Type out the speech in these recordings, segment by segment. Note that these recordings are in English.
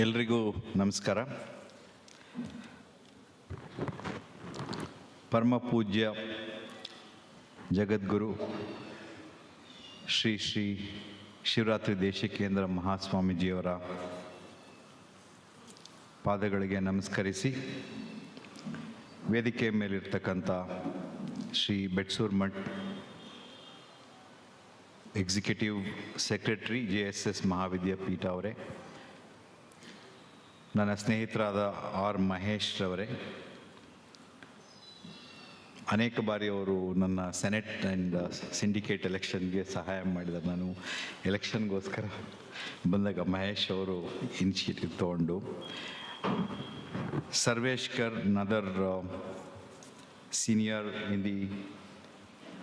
ಎಲ್ರಿಗೂ ನಮಸ್ಕಾರ. ಪರಮ ಪೂಜ್ಯ ಜಗದ್ಗುರು ಶ್ರೀ ಶ್ರೀ ಶಿವರಾತ್ರಿ ದೇಶಿಕೇಂದ್ರ ಮಹಾಸ್ವಾಮೀಜಿಯವರ ಪಾದಗಳಿಗೆ ನಮಸ್ಕರಿಸಿ, ವೇದಿಕೆ ಮೇಲಿರ್ತಕ್ಕಂಥ Shri Betsur Math executive secretary JSS Mahavidyapeetha ಅವರೇ, ನನ್ನ ಸ್ನೇಹಿತರಾದ ಆರ್ ಮಹೇಶ್ ಅವರೇ, ಅನೇಕ ಬಾರಿ ಅವರು ನನ್ನ ಸೆನೆಟ್ ಆ್ಯಂಡ್ ಸಿಂಡಿಕೇಟ್ ಎಲೆಕ್ಷನ್ಗೆ ಸಹಾಯ ಮಾಡಿದ್ದಾರೆ. ನಾನು ಎಲೆಕ್ಷನ್ಗೋಸ್ಕರ ಬಂದಾಗ ಮಹೇಶ್ ಅವರು ಇನಿಷಿಯೇಟಿವ್ ತೊಗೊಂಡು, ಸರ್ವೇಶ್ಕರ್ ನದರ್ senior in the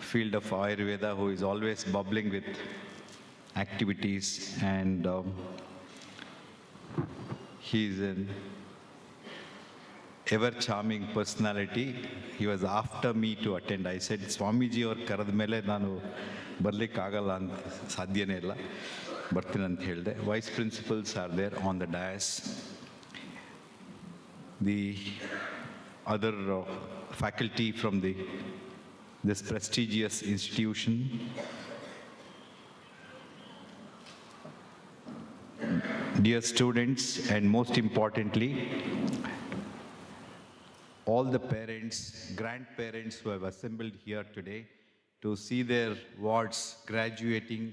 field of Ayurveda, who is always bubbling with activities, and he is an ever charming personality. He was after me to attend. I said, Swamiji ಅವರು ಕರೆದ ಮೇಲೆ ನಾನು ಬರಲಿಕ್ಕಾಗಲ್ಲ ಅಂತ, ಸಾಧ್ಯನೇ ಇಲ್ಲ, ಬರ್ತೀನಿ ಅಂತ ಹೇಳಿದೆ. Vice principals are there on the dais. The other faculty from this prestigious institution, dear students, and most importantly, all the parents, grandparents who have assembled here today to see their wards graduating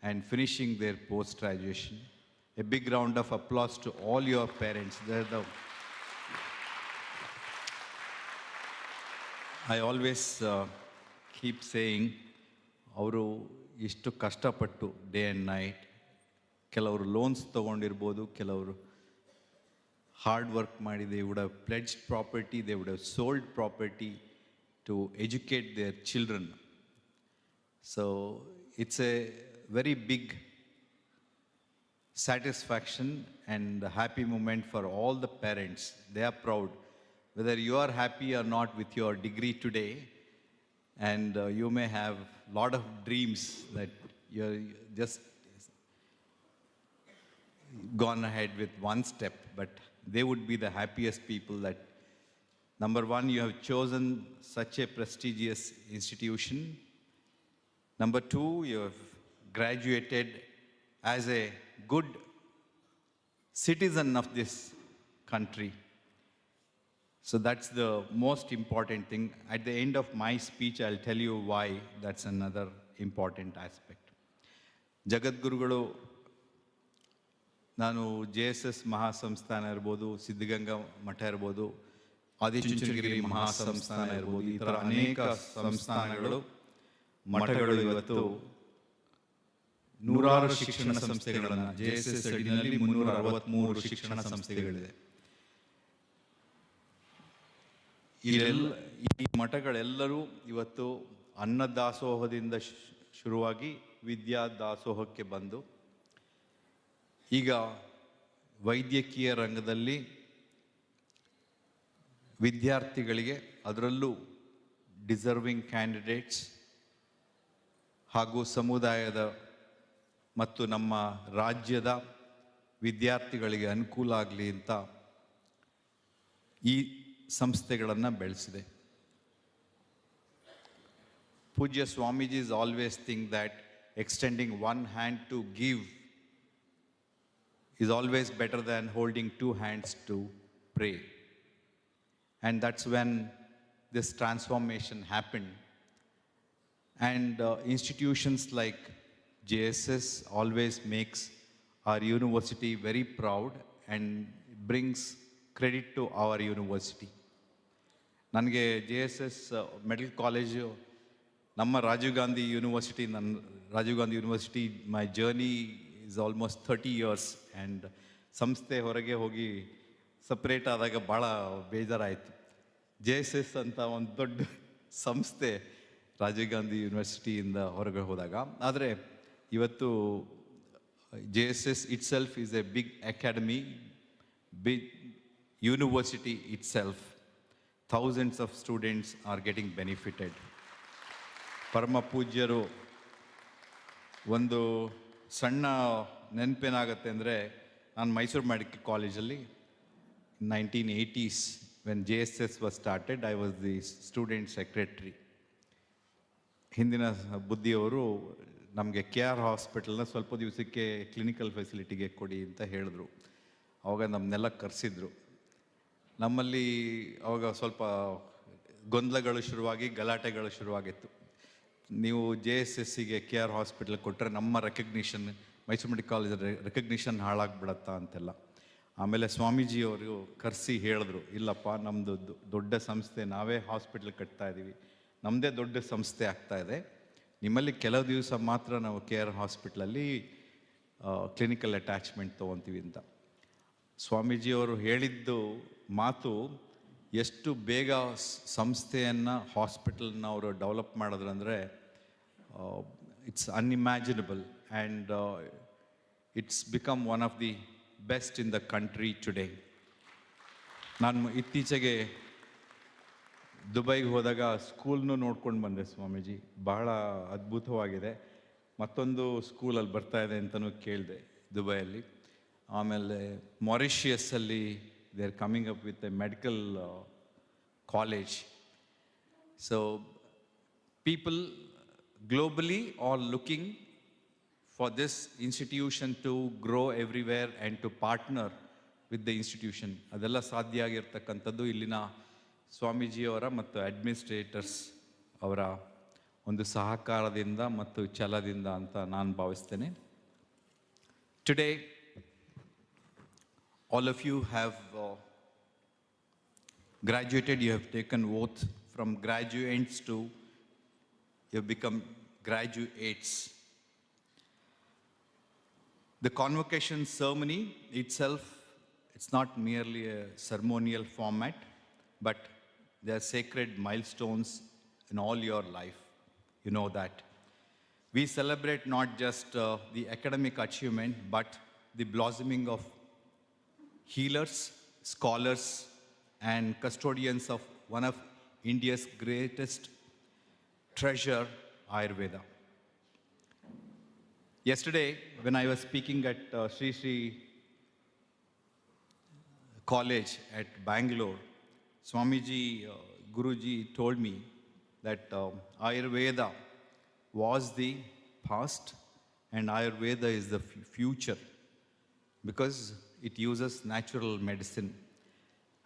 and finishing their post-graduation. A big round of applause to all your parents. I always keep saying, ಅವರು ಇಷ್ಟು ಕಷ್ಟಪಟ್ಟು day and night, ಕೆಲವರು loans ತೊಗೊಂಡಿರ್ಬೋದು, ಕೆಲವರು hard work ಮಾಡಿ, they would have pledged property, they would have sold property to educate their children. So it's a very big satisfaction and a happy moment for all the parents. They are proud. Whether you are happy or not with your degree today, and you may have a lot of dreams that you're just gone ahead with one step, but they would be the happiest people that, number one, you have chosen such a prestigious institution. Number two, you have graduated as a good citizen of this country. So that's the most important thing. At the end of my speech, I'll tell you why that's another important aspect. ಜಗದ್ಗುರುಗಳು, ನಾನು JSS ಮಹಾಸಂಸ್ಥಾನ ಇರ್ಬೋದು, ಸಿದ್ಧಗಂಗಾ ಮಠ ಇರ್ಬೋದು, ಆದಿಚುಂಚನಗಿರಿ ಮಹಾಸಂಸ್ಥಾನ ಇರ್ಬೋದು, ಈ ಥರ ಅನೇಕ ಸಂಸ್ಥಾನಗಳು, ಮಠಗಳು ಇವತ್ತು ನೂರಾರು ಶಿಕ್ಷಣ ಸಂಸ್ಥೆಗಳನ್ನು, JSS ಅಡಿನಲ್ಲಿ 363 ಶಿಕ್ಷಣ ಸಂಸ್ಥೆಗಳಿದೆ. ಈ ಮಠಗಳೆಲ್ಲರೂ ಇವತ್ತು ಅನ್ನದಾಸೋಹದಿಂದ ಶುರುವಾಗಿ ವಿದ್ಯಾದಾಸೋಹಕ್ಕೆ ಬಂದು ಈಗ ವೈದ್ಯಕೀಯ ರಂಗದಲ್ಲಿ ವಿದ್ಯಾರ್ಥಿಗಳಿಗೆ, ಅದರಲ್ಲೂ ಡಿಸರ್ವಿಂಗ್ ಕ್ಯಾಂಡಿಡೇಟ್ಸ್ ಹಾಗೂ ಸಮುದಾಯದ ಮತ್ತು ನಮ್ಮ ರಾಜ್ಯದ ವಿದ್ಯಾರ್ಥಿಗಳಿಗೆ ಅನುಕೂಲ ಆಗಲಿ ಅಂತ ಈ ಸಂಸ್ಥೆಗಳನ್ನು ಬೆಳೆಸಿದೆ. ಪೂಜ್ಯ Swamiji is always think that extending one hand to give is always better than holding two hands to pray. And that's when this transformation happened. And institutions like JSS always makes our university very proud and brings credit to our university. ನನಗೆ JSS medical college, ನಮ್ಮ Rajiv Gandhi university, my journey is almost 30 years. And ಸಂಸ್ಥೆ ಹೊರಗೆ ಹೋಗಿ separate ಆದಾಗ ಭಾಳ ಬೇಜಾರಾಯಿತು. JSS ಅಂತ ಒಂದು ದೊಡ್ಡ ಸಂಸ್ಥೆ ರಾಜೀವ್ ಗಾಂಧಿ ಯೂನಿವರ್ಸಿಟಿಯಿಂದ ಹೊರಗೆ ಹೋದಾಗ. ಆದರೆ ಇವತ್ತು JSS itself is a big academy, big university itself. Thousands of students are getting benefited. ಪರಮ ಪೂಜ್ಯರು ಒಂದು ಸಣ್ಣ ನೆನಪೇನಾಗತ್ತೆ ಅಂದರೆ, ನಾನು ಮೈಸೂರು ಮೆಡಿಕಲ್ ಕಾಲೇಜಲ್ಲಿ 1980s, when JSS was started, I was the student secretary. ಹಿಂದಿನ ಬುದ್ಧಿಯವರು ನಮಗೆ KR ಹಾಸ್ಪಿಟಲ್ನ ಸ್ವಲ್ಪ ದಿವಸಕ್ಕೆ ಕ್ಲಿನಿಕಲ್ ಫೆಸಿಲಿಟಿಗೆ ಕೊಡಿ ಅಂತ ಹೇಳಿದ್ರು. ಆವಾಗ ನಮ್ಮನ್ನೆಲ್ಲ ಕರೆಸಿದ್ರು. ನಮ್ಮಲ್ಲಿ ಆವಾಗ ಸ್ವಲ್ಪ ಗೊಂದಲಗಳು ಶುರುವಾಗಿ ಗಲಾಟೆಗಳು ಶುರುವಾಗಿತ್ತು. ನೀವು JSSಗೆ KR ಹಾಸ್ಪಿಟಲ್ ಕೊಟ್ಟರೆ ನಮ್ಮ recognition, Mysuru medical college recognition ಹಾಳಾಗ್ಬಿಡತ್ತಾ ಅಂತೆಲ್ಲ. ಆಮೇಲೆ ಸ್ವಾಮೀಜಿಯವರು ಕರೆಸಿ ಹೇಳಿದ್ರು, ಇಲ್ಲಪ್ಪ ನಮ್ಮದು ದೊಡ್ಡ ಸಂಸ್ಥೆ, ನಾವೇ ಹಾಸ್ಪಿಟ್ಲ್ ಕಟ್ತಾ ಇದ್ದೀವಿ, ನಮ್ಮದೇ ದೊಡ್ಡ ಸಂಸ್ಥೆ ಆಗ್ತಾ ಇದೆ, ನಿಮ್ಮಲ್ಲಿ ಕೆಲವು ದಿವಸ ಮಾತ್ರ ನಾವು KR ಹಾಸ್ಪಿಟ್ಲಲ್ಲಿ ಕ್ಲಿನಿಕಲ್ ಅಟ್ಯಾಚ್ಮೆಂಟ್ ತೊಗೊತೀವಿ ಅಂತ. ಸ್ವಾಮೀಜಿಯವರು ಹೇಳಿದ್ದು ಮಾತು ಎಷ್ಟು ಬೇಗ ಸಂಸ್ಥೆಯನ್ನು, ಹಾಸ್ಪಿಟಲ್ನ ಅವರು ಡೆವಲಪ್ ಮಾಡಿದ್ರು ಅಂದರೆ it's unimaginable, and it's become one of the best in the country today. ನಾನು ಇತ್ತೀಚೆಗೆ ದುಬೈಗೆ ಹೋದಾಗ ಸ್ಕೂಲ್ನೂ ನೋಡ್ಕೊಂಡು ಬಂದೆ ಸ್ವಾಮೀಜಿ, ಬಹಳ ಅದ್ಭುತವಾಗಿದೆ. ಮತ್ತೊಂದು ಸ್ಕೂಲಲ್ಲಿ ಬರ್ತಾ ಇದೆ ಅಂತಲೂ ಕೇಳಿದೆ ದುಬೈಯಲ್ಲಿ. ಆಮೇಲೆ ಮಾರಿಷಿಯಸ್ಸಲ್ಲಿ they are coming up with a medical college. So people globally are looking for this institution to grow everywhere and to partner with the institution. ಅದೆಲ್ಲ ಸಾಧ್ಯ ಆಗಿರ್ತಕ್ಕಂಥದ್ದು ಇಲ್ಲಿನ ಸ್ವಾಮೀಜಿಯವರ ಮತ್ತು ಅಡ್ಮಿನಿಸ್ಟ್ರೇಟರ್ಸ್ ಅವರ ಒಂದು ಸಹಕಾರದಿಂದ ಮತ್ತು ಛಲದಿಂದ ಅಂತ ನಾನು ಭಾವಿಸ್ತೇನೆ. Today all of you have graduated, you have taken oath. From graduates to you have become graduates. The convocation ceremony itself, it's not merely a ceremonial format, but they are sacred milestones in all your life. You know that. We celebrate not just the academic achievement, but the blossoming of healers, scholars, and custodians of one of India's greatest treasure, Ayurveda. Yesterday, when I was speaking at Sri Sri College at Bangalore, Swamiji, Guruji told me that Ayurveda was the past and Ayurveda is the future, because it uses natural medicine.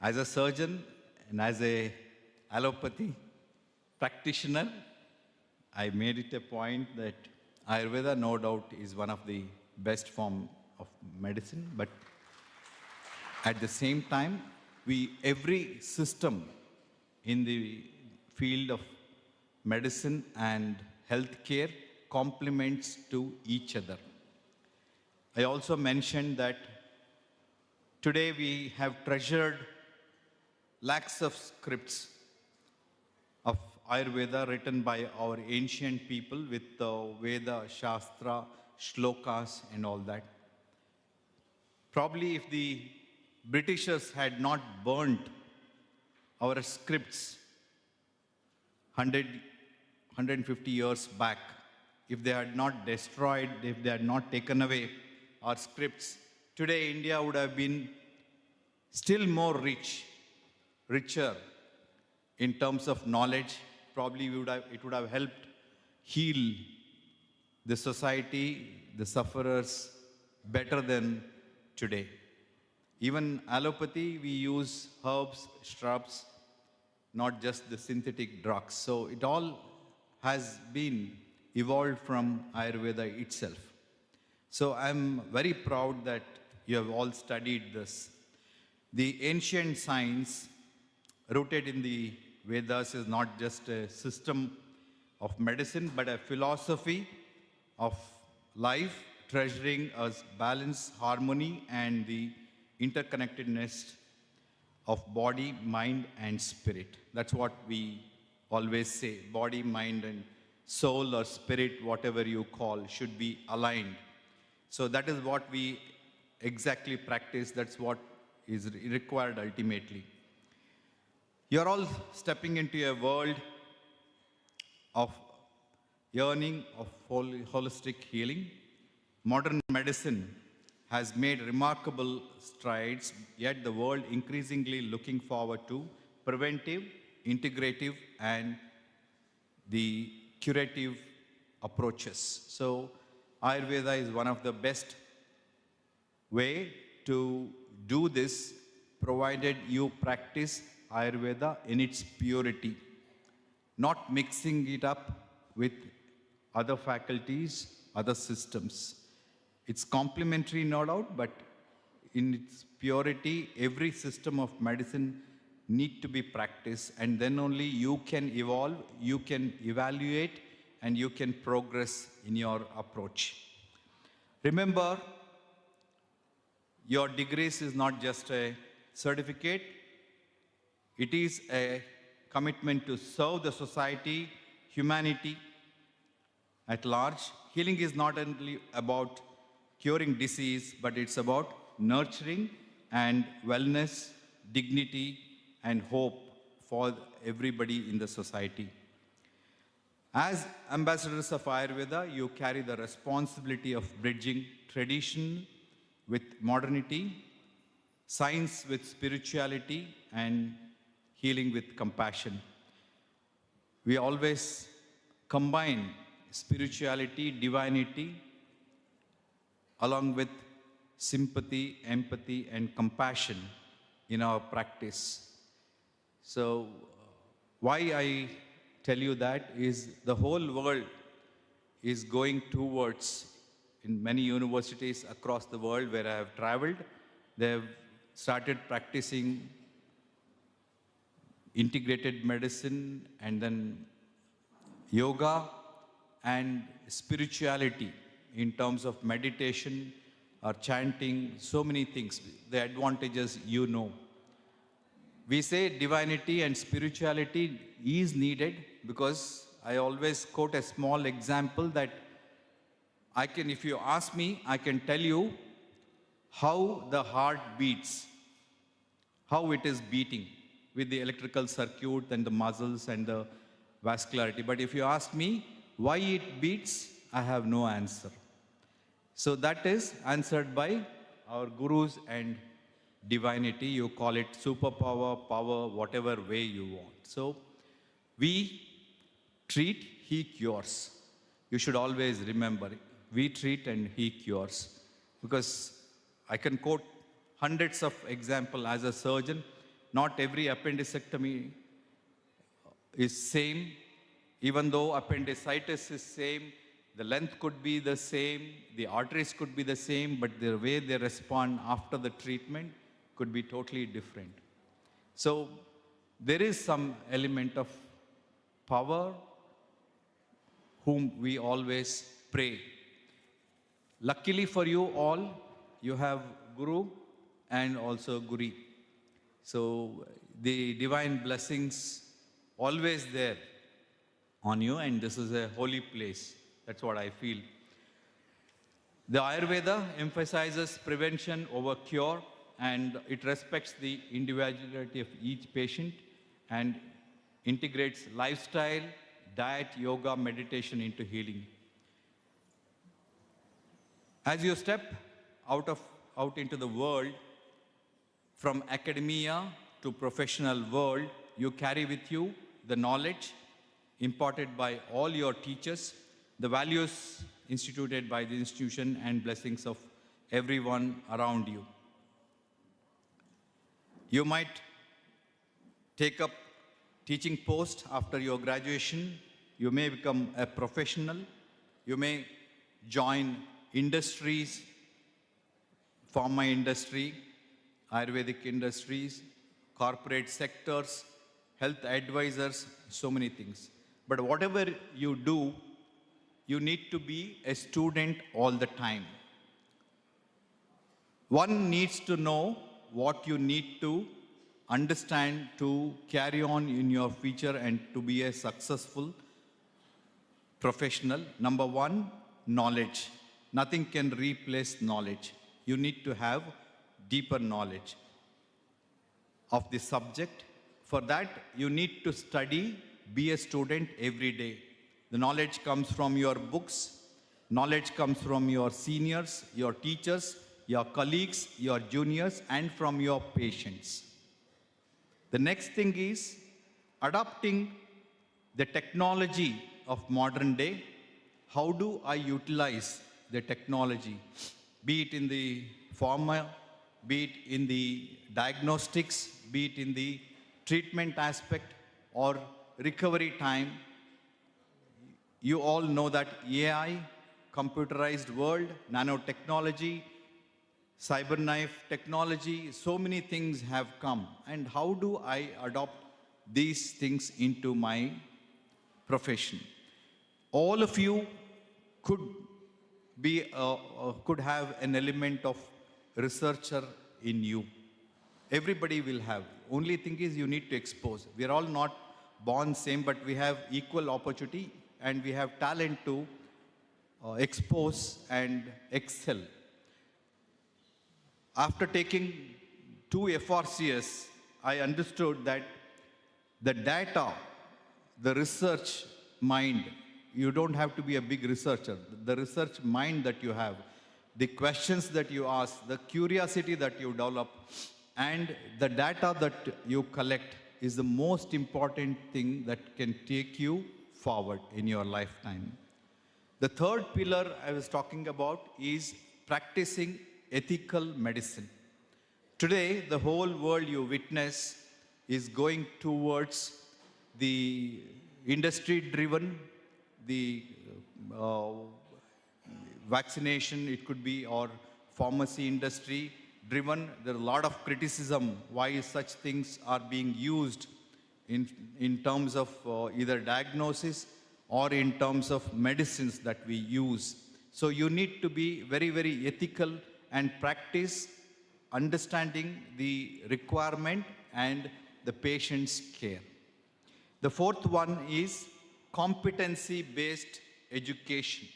As a surgeon and as a allopathy practitioner, I made it a point that Ayurveda, no doubt, is one of the best form of medicine, but at the same time, every system in the field of medicine and healthcare complements to each other. I also mentioned that today we have treasured lakhs of scripts of Ayurveda written by our ancient people with Veda, Shastra, Shlokas and all that. Probably if the Britishers had not burnt our scripts 150 years back, if they had not destroyed, if they had not taken away our scripts, today India would have been still more richer in terms of knowledge. Probably it would have helped heal the society, the sufferers better than today. Even allopathy, we use herbs, shrubs, not just the synthetic drugs. So it all has been evolved from Ayurveda itself. So I'm very proud that you have all studied this. The ancient science rooted in the Vedas is not just a system of medicine, but a philosophy of life, treasuring us balance, harmony, and the interconnectedness of body, mind, and spirit. That's what we always say. Body, mind, and soul or spirit, whatever you call, should be aligned. So that is what we exactly practice. That's what is required ultimately. You're all stepping into a world of yearning of holistic healing. Modern medicine has made remarkable strides, yet the world increasingly looking forward to preventive, integrative, and the curative approaches. So Ayurveda is one of the best way to do this, provided you practice Ayurveda in its purity, not mixing it up with other faculties, other systems. It's complementary, no doubt, but in its purity, every system of medicine need to be practiced, and then only you can evolve, you can evaluate, and you can progress in your approach. Remember, your degrees is not just a certificate, it is a commitment to serve the society, humanity at large. Healing is not only about curing disease, but it's about nurturing and wellness, dignity, and hope for everybody in the society. As ambassadors of Ayurveda, you carry the responsibility of bridging tradition with modernity, science with spirituality, and healing with compassion. We always combine spirituality, divinity, along with sympathy, empathy, and compassion in our practice. So, why I tell you that is the whole world is going towards, in many universities across the world where I have traveled, they have started practicing integrated medicine and then yoga and spirituality in terms of meditation or chanting, so many things, the advantages you know. We say divinity and spirituality is needed because I always quote a small example that if you ask me, I can tell you how the heart beats, how it is beating with the electrical circuit and the muscles and the vascularity. But if you ask me why it beats, I have no answer. So that is answered by our gurus and divinity. You call it superpower, power, whatever way you want. So we treat, he cures. You should always remember it. We treat and he cures. Because I can quote hundreds of examples as a surgeon. Not every appendectomy is same. Even though appendicitis is same, the length could be the same, the arteries could be the same, but the way they respond after the treatment could be totally different. So there is some element of power whom we always pray. Luckily for you all, you have Guru and also Guri. So the divine blessings always there on you, and this is a holy place. That's what I feel. The Ayurveda emphasizes prevention over cure, and it respects the individuality of each patient and integrates lifestyle, diet, yoga, meditation into healing. As you step out into the world, from academia to professional world, you carry with you the knowledge imparted by all your teachers, the values instituted by the institution, and blessings of everyone around you. You might take up teaching post after your graduation. You may become a professional. You may join industries, pharma industry, Ayurvedic industries, corporate sectors, health advisors, so many things. But whatever you do, you need to be a student all the time. One needs to know what you need to understand to carry on in your future and to be a successful professional. Number one, knowledge. Nothing can replace knowledge. You need to have deeper knowledge of the subject. For that, you need to study, be a student every day. The knowledge comes from your books, knowledge comes from your seniors, your teachers, your colleagues, your juniors, and from your patients. The next thing is adopting the technology of modern day. How do I utilize the technology? Be it in the pharma, be it in the diagnostics, be it in the treatment aspect or recovery time. You all know that AI, computerized world, nanotechnology, cyberknife technology, so many things have come. And how do I adopt these things into my profession? All of you could could have an element of researcher in you. Everybody will have. Only thing is you need to expose. We are all not born same, but we have equal opportunity and we have talent to expose and excel. After taking 2 FRCS, I understood that the data, the research mind, you don't have to be a big researcher. The research mind that you have, the questions that you ask, the curiosity that you develop, and the data that you collect is the most important thing that can take you forward in your lifetime. The third pillar I was talking about is practicing ethical medicine. Today, the whole world you witness is going towards the industry-driven, the vaccination, it could be, or pharmacy industry driven. There are a lot of criticism why such things are being used in terms of either diagnosis or in terms of medicines that we use. So you need to be very, very ethical and practice understanding the requirement and the patient's care. The fourth one is competency-based education.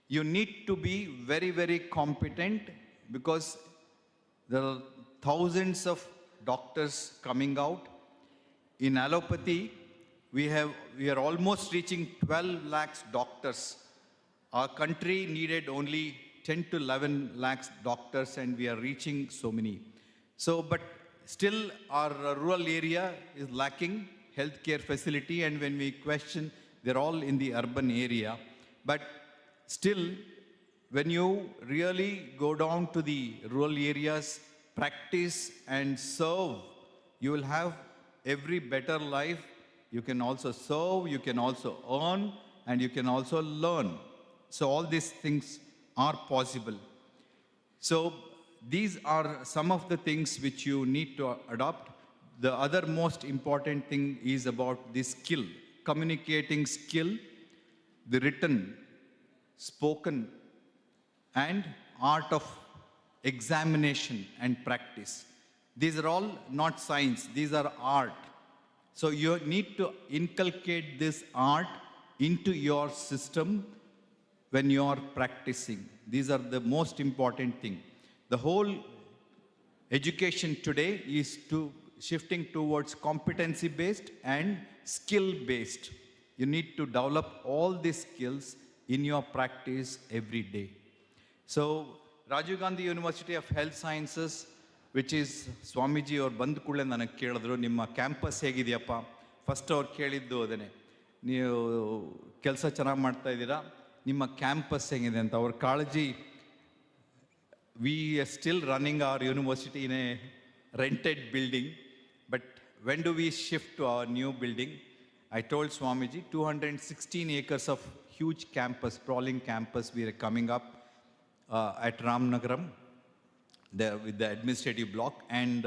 You need to be very, very competent because there are thousands of doctors coming out. In allopathy, we are almost reaching 12 lakhs doctors. Our country needed only 10 to 11 lakhs doctors and we are reaching so many. So, but still our rural area is lacking healthcare facility, and when we question, they're all in the urban area. But still, when you really go down to the rural areas, practice and serve, you will have every better life. You can also serve, you can also earn, and you can also learn. So all these things are possible. So these are some of the things which you need to adopt. The other most important thing is about the skill, communicating skill, the written, spoken, and art of examination and practice. These are all not science, these are art. So you need to inculcate this art into your system when you are practicing. These are the most important thing. The whole education today is shifting towards competency-based and skill-based. You need to develop all these skills in your practice every day. So, Rajiv Gandhi University of Health Sciences, which is Swamiji or ಬಂದ ಕೂಡಲೇ ನನಗೆ ಕೇಳಿದ್ರು ನಿಮ್ಮ campus ಹೇಗಿದೆಯಪ್ಪ. First ಅವ್ರು ಕೇಳಿದ್ದು ಅದನ್ನೇ, ನೀವು ಕೆಲಸ ಚೆನ್ನಾಗಿ ಮಾಡ್ತಾ ಇದ್ದೀರಾ, ನಿಮ್ಮ ಕ್ಯಾಂಪಸ್ ಹೇಗಿದೆ ಅಂತ. ಅವ್ರ ಕಾಳಜಿ, we are still running our university in a rented building, but when do we shift to our new building? I told Swamiji, 216 acres of huge campus, sprawling campus, we are coming up at Ramnagaram, with the administrative block. And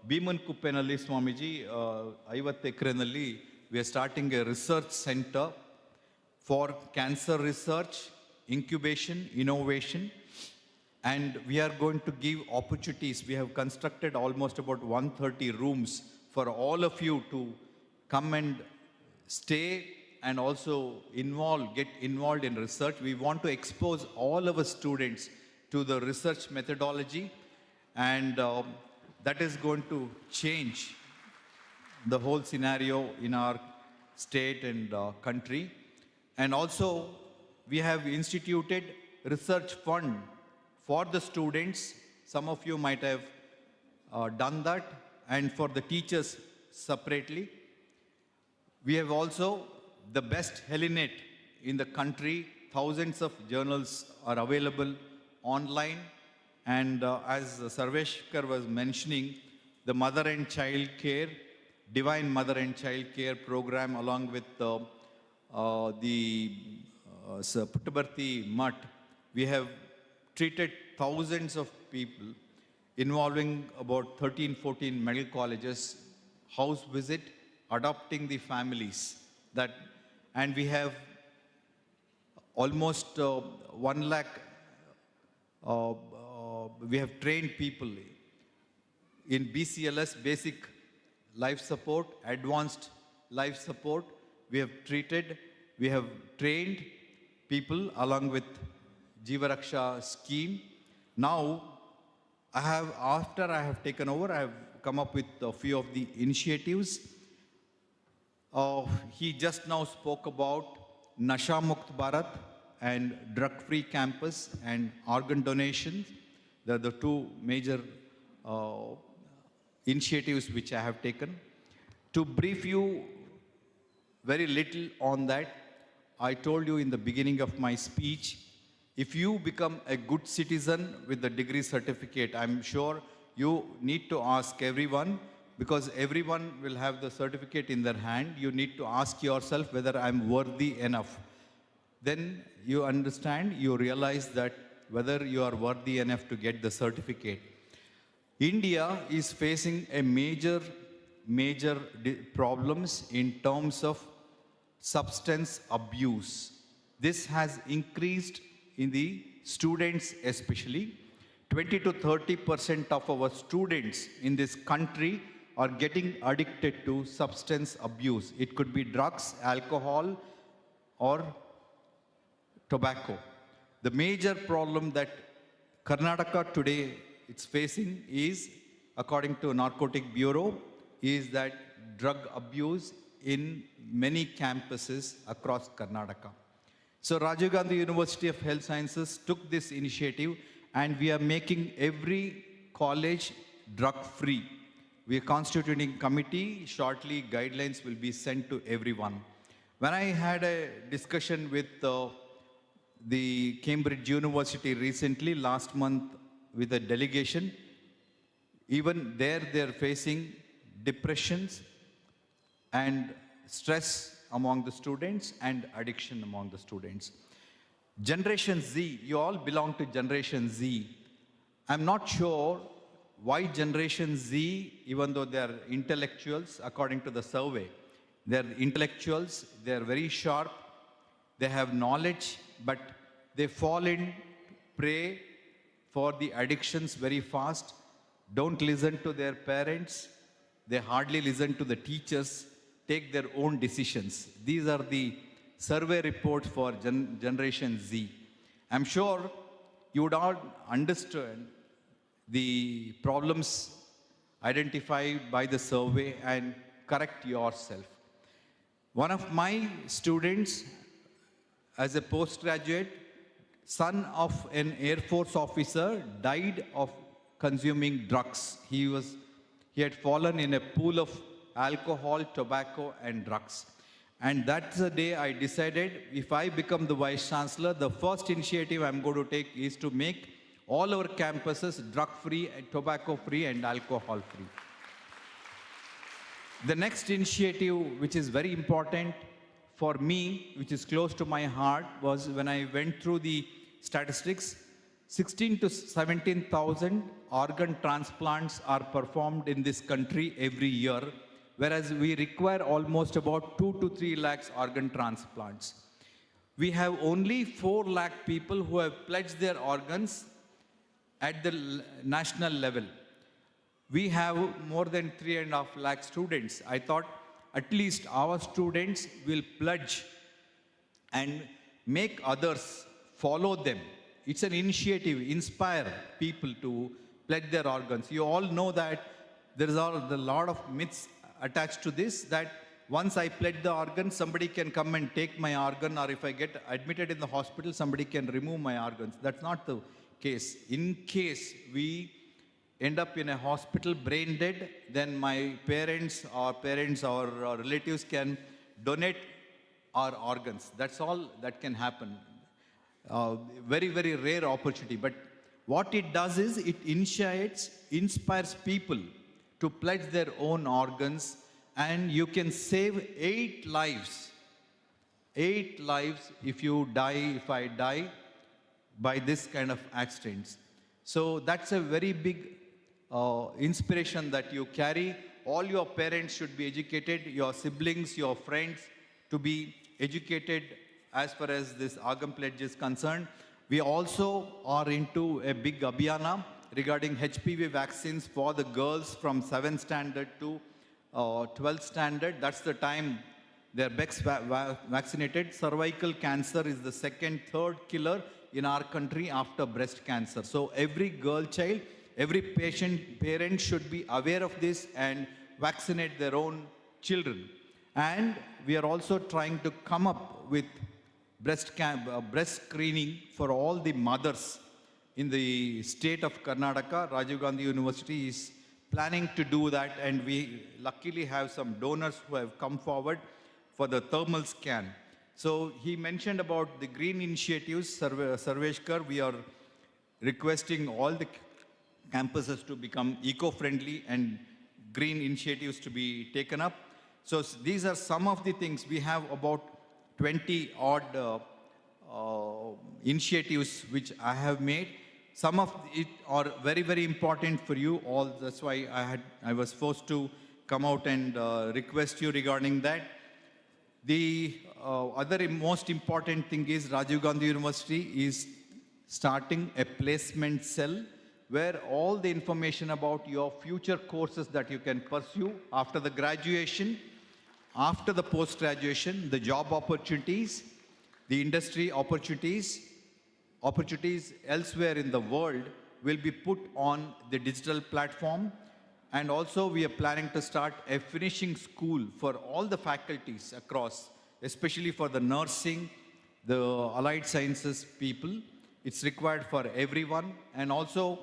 Bhiman Kuppenalli, Swamiji, 50 ಎಕರೆನಲ್ಲಿ we are starting a research center for cancer research, incubation, innovation. And we are going to give opportunities. We have constructed almost about 130 rooms for all of you to come and stay and also get involved in research. We want to expose all our students to the research methodology, and that is going to change the whole scenario in our state and country. And also, we have instituted research fund for the students. Some of you might have done that, and for the teachers separately. We have also the best Helinet in the country. Thousands of journals are available online. And as Sarveshkar was mentioning, the mother and child care, Divine Mother and Child Care program, along with the Puttaparthi Mutt, we have treated thousands of people involving about 13, 14 medical colleges, house visit, adopting the families. And we have almost 1 lakh, we have trained people in BCLS, basic life support, advanced life support. We have trained people along with Jiva Raksha scheme. Now, after I have taken over, I have come up with a few of the initiatives. He just now spoke about Nasha Mukt Bharat and drug-free campus and organ donation. They are the two major initiatives which I have taken. To brief you very little on that, I told you in the beginning of my speech, if you become a good citizen with the degree certificate, I'm sure you need to ask everyone, because everyone will have the certificate in their hand. You need to ask yourself whether I'm worthy enough. Then you understand, you realize that whether you are worthy enough to get the certificate. India is facing a major problems in terms of substance abuse. This has increased in the students especially. 20 to 30% of our students in this country are getting addicted to substance abuse. It could be drugs, alcohol, or tobacco. The major problem that Karnataka today is facing is, according to Narcotic Bureau, is that drug abuse in many campuses across Karnataka. So Rajiv Gandhi University of Health Sciences took this initiative, and we are making every college drug-free. We are constituting committee. Shortly, guidelines will be sent to everyone. When I had a discussion with the Cambridge University recently, last month, with a delegation, even there they're facing depressions and stress among the students and addiction among the students. Generation Z, you all belong to Generation Z. I'm not sure why Generation Z, even though they are intellectuals, according to the survey, they're intellectuals, they're very sharp, they have knowledge, but they fall in prey for the addictions very fast, don't listen to their parents, they hardly listen to the teachers, take their own decisions. These are the survey reports for Generation Z. I'm sure you would all understand the problems identified by the survey and correct yourself. One of my students, as a postgraduate, son of an Air Force officer, died of consuming drugs. He had fallen in a pool of alcohol, tobacco, and drugs. And that's the day I decided, if I become the Vice Chancellor, the first initiative I'm going to take is to make all our campuses drug-free, tobacco-free, and alcohol-free. The next initiative, which is very important for me, which is close to my heart, was when I went through the statistics, 16 to 17,000 organ transplants are performed in this country every year, whereas we require almost about 2 to 3 lakhs organ transplants. We have only 4 lakh people who have pledged their organs at the national level. We have more than 3.5 lakh students. I thought at least our students will pledge and make others follow them. It's an initiative, inspire people to pledge their organs. You all know that there is a lot of myths attached to this, that once I pledge the organ, somebody can come and take my organ, or if I get admitted in the hospital, somebody can remove my organs. That's not the case. In case we end up in a hospital brain dead, then my parents or relatives can donate our organs. That's all that can happen. Very, very rare opportunity. But what it does is it inspires people to pledge their own organs, and you can save 8 lives. 8 lives if I die by this kind of accidents. So that's a very big inspiration that you carry. All your parents should be educated, your siblings, your friends to be educated as far as this organ pledge is concerned. We also are into a big abhiyana regarding HPV vaccines for the girls from 7th standard to 12th standard. That's the time they're best vaccinated. Cervical cancer is the second, third killer in our country after breast cancer. So every girl child, every parent should be aware of this and vaccinate their own children. And we are also trying to come up with breast screening for all the mothers in the state of Karnataka. Rajiv Gandhi University is planning to do that, and we luckily have some donors who have come forward for the thermal scan. So he mentioned about the green initiatives. Sarveshkar, we are requesting all the campuses to become eco-friendly and green initiatives to be taken up. So these are some of the things. We have about 20 odd initiatives which I have made. Some of it are very, very important for you all. That's why I was forced to come out and request you regarding that. The other most important thing is Rajiv Gandhi University is starting a placement cell where all the information about your future courses that you can pursue after the graduation, after the post-graduation, the job opportunities, the industry opportunities elsewhere in the world will be put on the digital platform. And also we are planning to start a finishing school for all the faculties across, especially for the nursing, the allied sciences people. It's required for everyone. And also,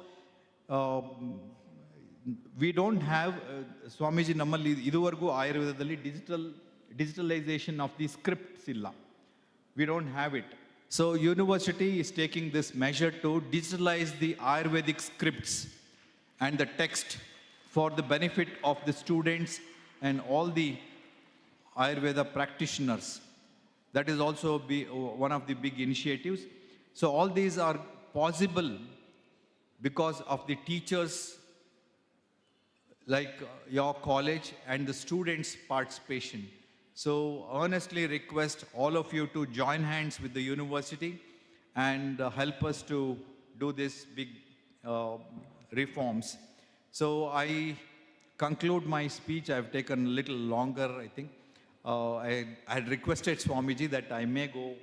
we don't have, Swamiji Nammalli, iduvargu Ayurvedadalli digitalization of the scripts illa. We don't have it. So university is taking this measure to digitalize the Ayurvedic scripts and the text for the benefit of the students and all the Ayurveda practitioners. That is also one of the big initiatives. So all these are possible because of the teachers like your college and the students' participation. So earnestly request all of you to join hands with the university and help us to do this big reforms. So I conclude my speech. I've taken a little longer, I think. I had requested Swamiji that I may go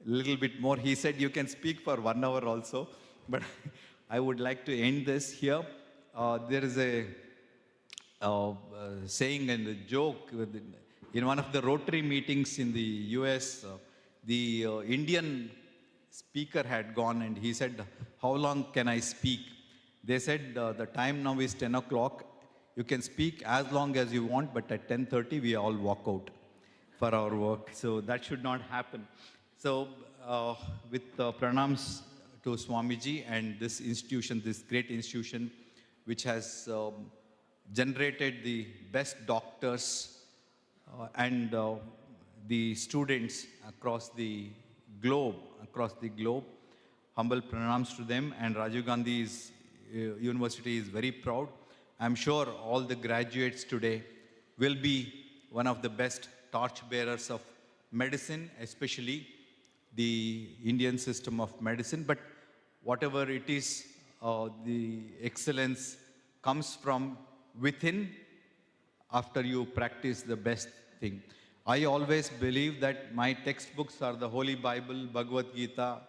a little bit more. He said you can speak for 1 hour also, but I would like to end this here. There is a saying and a joke in one of the Rotary meetings in the US, the Indian speaker had gone and he said, "How long can I speak?" They said, "The time now is 10 o'clock. You can speak as long as you want, but at 10:30 we all walk out for our work." So that should not happen. So with pranams to Swamiji and this institution, this great institution, which has generated the best doctors and the students across the globe, humble pranams to them. And Rajiv Gandhi University is very proud. I'm sure all the graduates today will be one of the best torchbearers of medicine, especially the Indian system of medicine. But whatever it is, the excellence comes from within after you practice the best thing. I always believe that my textbooks are the Holy Bible, Bhagavad Gita,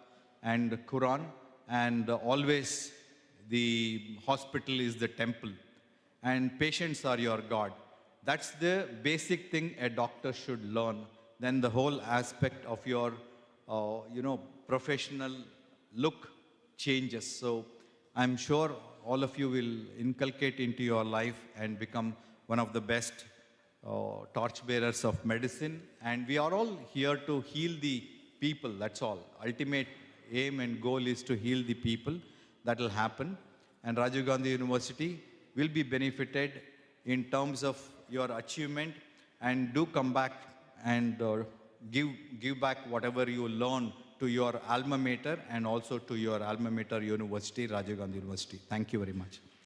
and Quran, and always the hospital is the temple, and patients are your God. That's the basic thing a doctor should learn. Then the whole aspect of your, professional look changes. So I'm sure all of you will inculcate into your life and become one of the best torchbearers of medicine. And we are all here to heal the people. That's all. Ultimate aim and goal is to heal the people. That will happen. And Rajiv Gandhi University will be benefited in terms of your achievement, and do come back and give back whatever you learn to your alma mater and also to your alma mater university, Rajiv Gandhi University. Thank you very much.